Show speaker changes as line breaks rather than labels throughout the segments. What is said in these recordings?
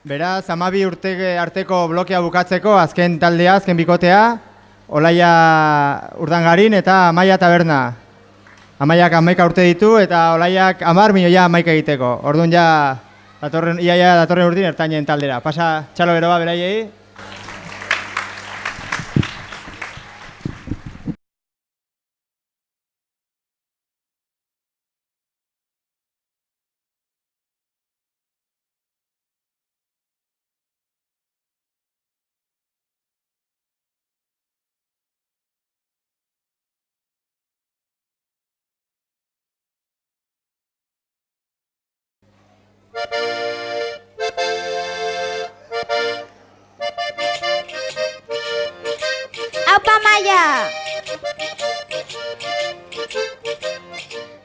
Beraz, 12 urte arteko blokea bukatzeko, azken taldea, azken bikotea, Olaia Urdangarin eta Amaia Taberna. Amaiak 11 urte ditu eta Olaiak 10 milioia 11 egiteko. Orduan ja, iaia datorren urtin ertainen taldera. Pasa txalo beroa beraiei.
Aupa Maia!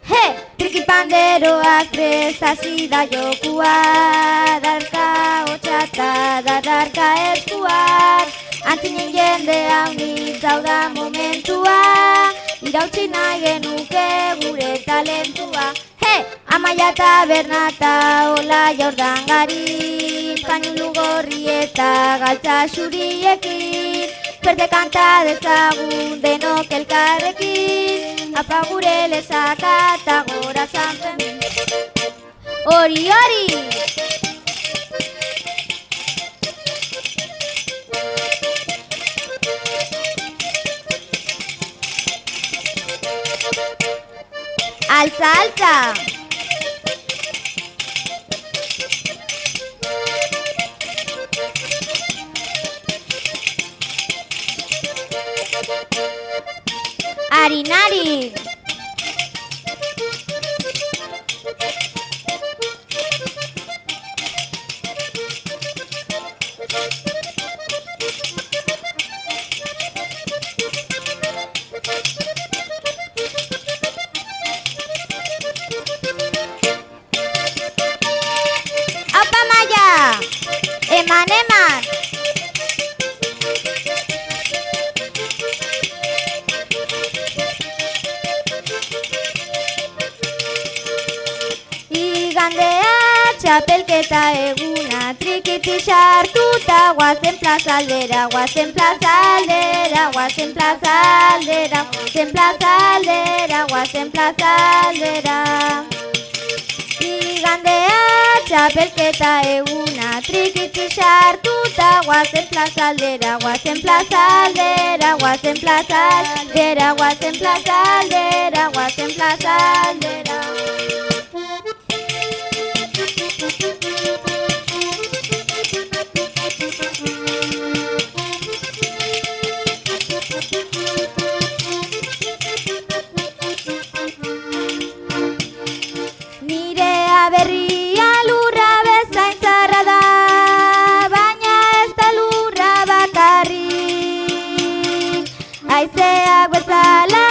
He! Trikipanderoak prestasi da jokua, darka hotxata da darka eskuak, antzinen jende haunitz hau da momentua, irautzi nahi genuke gure talentua. He! Amaia Taberna eta Olaia Urdangarin, pañulu gorri eta galtza xuriekin, Berde kanta dezagun denok elkarrekin, apa gure lezaka eta gora zanpen. Hori, hori! Altza, altza! Arin, arin! Aupa Maia! Eman, eman! Igandea txapelketa eguna, trikiti sartuta, guazen plaza aldera, guazen plaza aldera, guazen plaza aldera, guazen plaza aldera, guazen plaza aldera. Igandea txapelketa eguna, trikiti sartuta, guazen plaza aldera, guazen plaza aldera, guazen plaza aldera, guazen plaza aldera, guazen plaza aldera. Nirea berria lurra bezain zarra da, baina ez da lurra bakarrik. Haizeak bezala